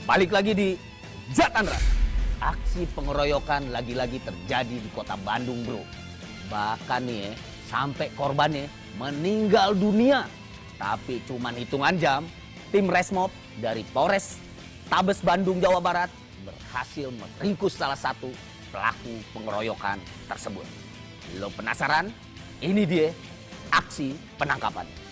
Balik lagi di Jatandra. Aksi pengeroyokan lagi-lagi terjadi di kota Bandung, bro. Bahkan nih sampai korbannya meninggal dunia. Tapi cuman hitungan jam, tim Resmob dari Polres Tabes Bandung, Jawa Barat berhasil meringkus salah satu pelaku pengeroyokan tersebut. Lo penasaran? Ini dia aksi penangkapannya.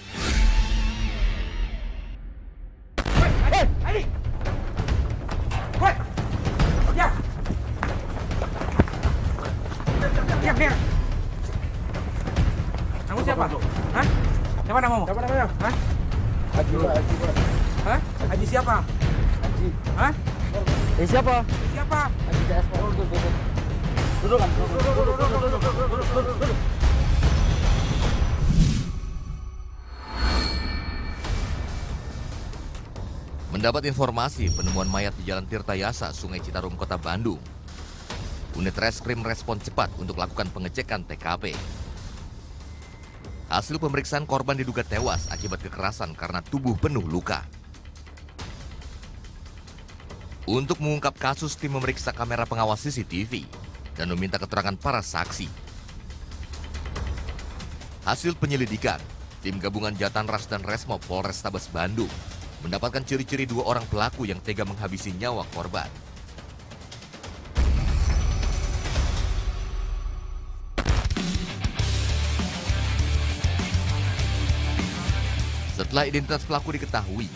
Kamu siapa? Hah? Siapa namamu? Siapa namanya? Hah? Haji, Pak. Haji, Pak. Hah? Haji siapa? Haji. Hah? Siapa? Siapa? Haji CS, Pak. Duduk. Duduk kan? Duduk. Mendapat informasi penemuan mayat di Jalan Tirtayasa, Sungai Citarum, Kota Bandung. Unit Reskrim respon cepat untuk melakukan pengecekan TKP. Hasil pemeriksaan korban diduga tewas akibat kekerasan karena tubuh penuh luka. Untuk mengungkap kasus, tim memeriksa kamera pengawas CCTV dan meminta keterangan para saksi. Hasil penyelidikan, tim gabungan Jatanras dan Resmob Polres Tabes Bandung mendapatkan ciri-ciri dua orang pelaku yang tega menghabisi nyawa korban. Setelah identitas pelaku diketahui,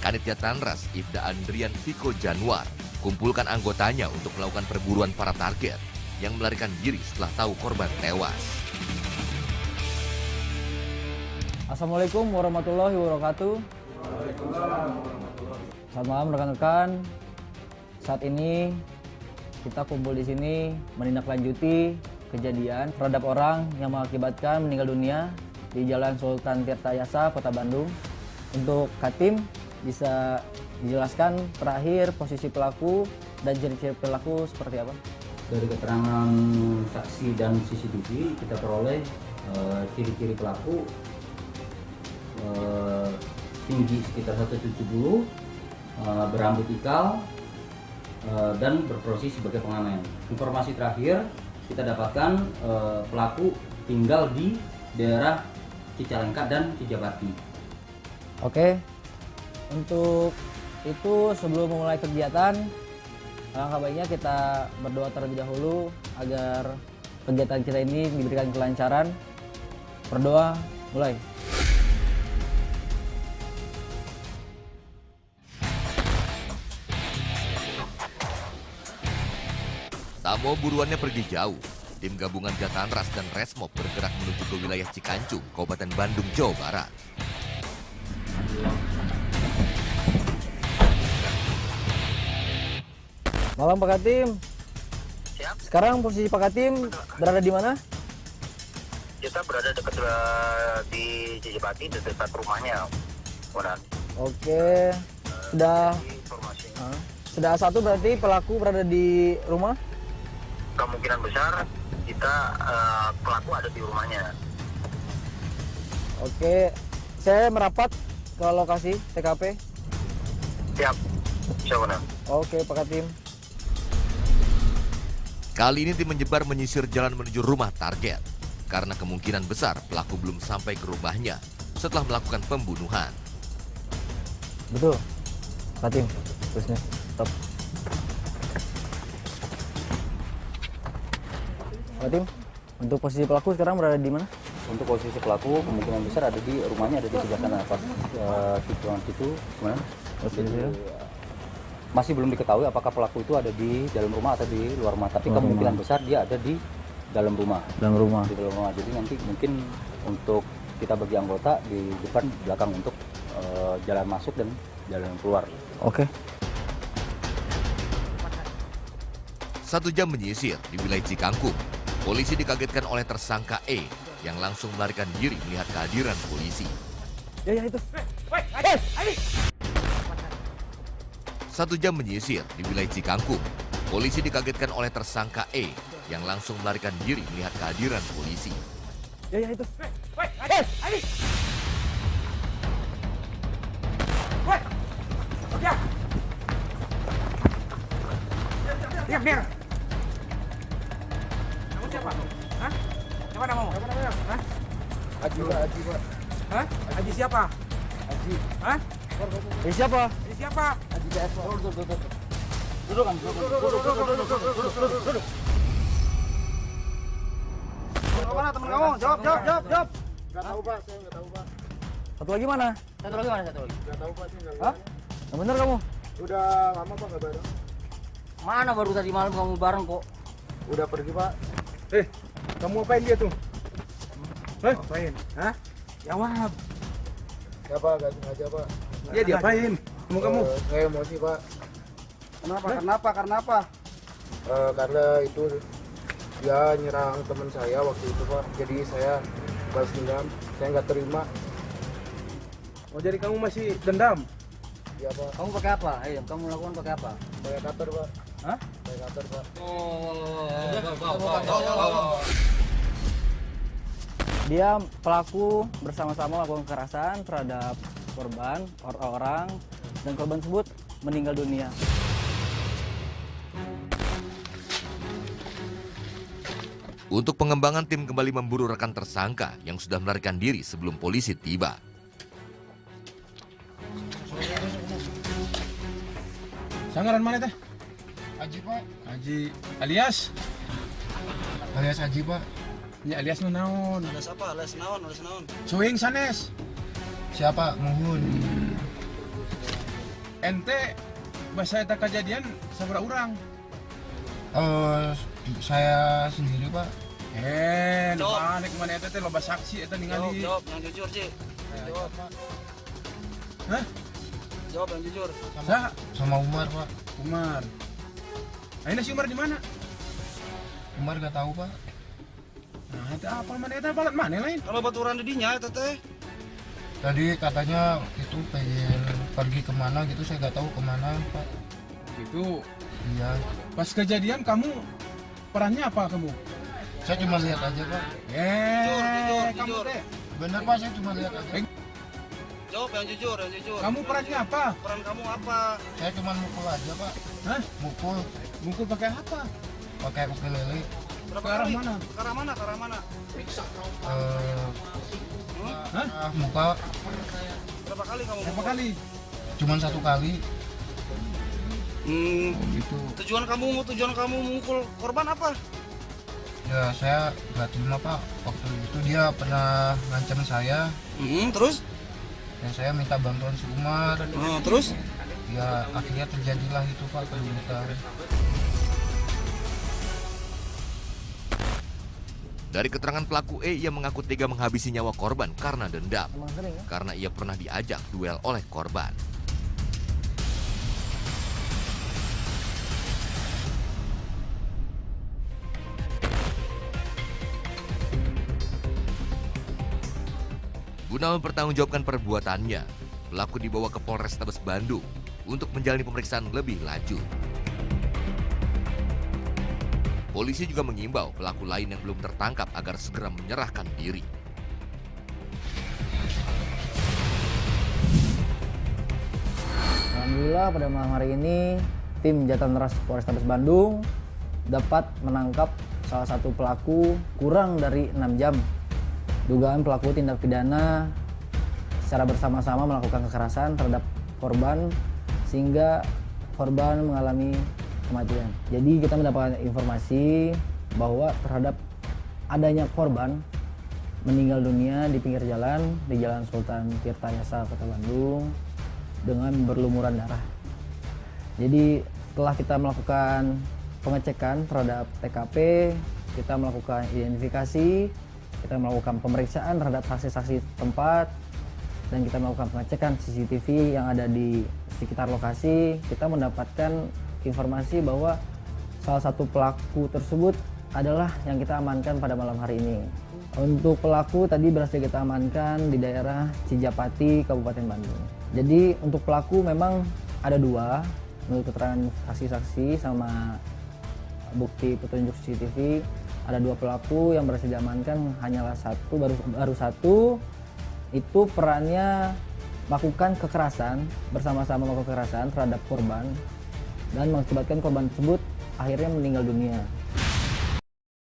Kanit Jatanras Ibda Andrian Viko Januar kumpulkan anggotanya untuk melakukan perburuan para target yang melarikan diri setelah tahu korban tewas. Assalamualaikum warahmatullahi wabarakatuh. Selamat malam rekan-rekan. Saat ini kita kumpul di sini menindaklanjuti kejadian terhadap orang yang mengakibatkan meninggal dunia di Jalan Sultan Tirtayasa, Kota Bandung. Untuk Katim bisa dijelaskan terakhir posisi pelaku dan ciri-ciri pelaku seperti apa? Dari keterangan saksi dan CCTV kita peroleh ciri-ciri pelaku tinggi sekitar 170, berambut ikal, dan berprofesi sebagai pengamen. Informasi terakhir kita dapatkan pelaku tinggal di daerah Cicalengka dan Cijapati. Oke, untuk itu sebelum memulai kegiatan, alangkah baiknya kita berdoa terlebih dahulu agar kegiatan kita ini diberikan kelancaran. Berdoa, mulai. Tak mau buruannya pergi jauh, tim gabungan Jatanras dan Resmob bergerak menuju ke wilayah Cikancung, Kabupaten Bandung, Jawa Barat. Malam Pak Katim. Siap. Sekarang posisi Pak Katim berada di mana? Kita berada dekat di Cijapati, dekat rumahnya. Benar. Oke. Sudah Informasi. sudah satu berarti pelaku berada di rumah? Kemungkinan besar kita pelaku ada di rumahnya. Oke. Saya merapat ke lokasi TKP. Siap. Siap, benar. Oke, Pak Katim. Kali ini tim menyebar menyisir jalan menuju rumah target karena kemungkinan besar pelaku belum sampai ke rumahnya setelah melakukan pembunuhan. Betul. Pak Katim, terusnya. Stop. Pak Katim, untuk posisi pelaku sekarang berada di mana? Untuk posisi pelaku kemungkinan besar ada di rumahnya, ada di sebelah sana. Pas tikungan situ kemana? Masih belum diketahui apakah pelaku itu ada di dalam rumah atau di luar rumah. Tapi kemungkinan besar dia ada di dalam rumah. Dalam rumah. Di dalam rumah. Jadi nanti mungkin untuk kita bagi anggota di depan, belakang untuk jalan masuk dan jalan keluar. Oke. 1 jam menyisir di wilayah Cikangkung, polisi dikagetkan oleh tersangka E yang langsung melarikan diri melihat kehadiran polisi. Ya itu. 1 jam menyisir di wilayah Cikangkung, polisi dikagetkan oleh tersangka E yang langsung melarikan diri melihat kehadiran polisi. Ya itu. Magdir. Kamu siapa? Hah? Siapa namamu? Hah? Haji Pak, Haji Pak. Hah? Haji siapa? Haji. Hah? Siapa? Haji siapa? Haji PS Pak. Duduk. Duduk kan? Duduk. Mana teman kamu? Jawab. Enggak tahu Pak, saya enggak tahu Pak. Satu lagi mana? Satu lagi mana satu lagi? Enggak tahu Pak, saya enggak Hah? lihat. Yang bener kamu? Udah lama Pak enggak bareng. Mana baru tadi malam kamu bareng kok? Udah pergi Pak. Kamu apain dia tuh? Hah? Apain? Hah? Jawab. Siapa? Enggak sengaja Pak. Dia diapain? Kamu? Saya emosi Pak. Kenapa? Karena apa? Karena itu dia nyerang teman saya waktu itu Pak. Jadi saya balas dendam. Saya nggak terima. Oh, jadi kamu masih dendam? Ya Pak. Kamu pakai apa? Ayo, kamu lakukan pakai apa? Saya cutter Pak. Hah? Saya cutter Pak. Dia pelaku bersama-sama melakukan kekerasan terhadap korban, orang, dan korban tersebut meninggal dunia. Untuk pengembangan, tim kembali memburu rekan tersangka yang sudah melarikan diri sebelum polisi tiba. Sangaran mana teh? Haji Pak. Haji alias? Alias Haji Pak. Ya alias naon? Alias apa? Alias naon? Suing sanes. Siapa? Muhun. Ente bahasa eta kejadian sabaraha urang? Saya sendiri Pak. Nek mana eta teh loba saksi eta ningali. Jawab yang jujur Ci. Jawab Pak. Hah? Jawab yang jujur. Sama Umar Pak. Umar. Ayeuna si Umar di mana? Umar nggak tahu Pak. Nah, eta apa mana eta balat mana lain? Kalau baturan di dinya eta teh. Tadi katanya itu pengen pergi kemana gitu, saya nggak tahu kemana Pak. Gitu. Iya. Pas kejadian kamu perannya apa kamu? Saya cuma lihat aja Pak. Kamu teh. Bener Pak, saya cuma lihat aja. Jawab yang jujur. Kamu perannya apa? Peran kamu apa? Saya cuma mukul aja Pak. Hah? Mukul Mukul pakai apa? pakai ukulele. Berapa Ke arah kali? mana? Ke arah mana? Ke arah mana? Hah? Muka Berapa kali kamu? Berapa kali? cuma 1 kali. Gitu. Tujuan kamu mukul korban apa? Ya saya nggak terima Pak. Waktu itu dia pernah ngancam saya. Terus? Dan saya minta bantuan si Umar. Terus? Ya akhirnya terjadilah itu Pak keributan. Dari keterangan pelaku E, ia mengaku tega menghabisi nyawa korban karena dendam. Emang sering ya? Karena ia pernah diajak duel oleh korban. Guna mempertanggungjawabkan perbuatannya, pelaku dibawa ke Polrestabes Bandung untuk menjalani pemeriksaan lebih lanjut. Polisi juga mengimbau pelaku lain yang belum tertangkap agar segera menyerahkan diri. Alhamdulillah pada malam hari ini tim Jatan Ras Polrestabes Bandung dapat menangkap salah satu pelaku kurang dari 6 jam. Dugaan pelaku tindak pidana secara bersama-sama melakukan kekerasan terhadap korban sehingga korban mengalami kematian. Jadi kita mendapatkan informasi bahwa terhadap adanya korban meninggal dunia di pinggir jalan di Jalan Sultan Tirtayasa, Kota Bandung dengan berlumuran darah. Jadi setelah kita melakukan pengecekan terhadap TKP, kita melakukan identifikasi, kita melakukan pemeriksaan terhadap saksi-saksi tempat, dan kita melakukan pengecekan CCTV yang ada di sekitar lokasi. Kita mendapatkan informasi bahwa salah satu pelaku tersebut adalah yang kita amankan pada malam hari ini. Untuk pelaku tadi berhasil kita amankan di daerah Cijapati, Kabupaten Bandung. Jadi untuk pelaku memang ada 2, menurut keterangan saksi-saksi sama bukti petunjuk CCTV, ada 2 pelaku yang berhasil diamankan, hanyalah baru satu itu perannya melakukan kekerasan, bersama-sama melakukan kekerasan terhadap korban dan mengakibatkan korban tersebut akhirnya meninggal dunia.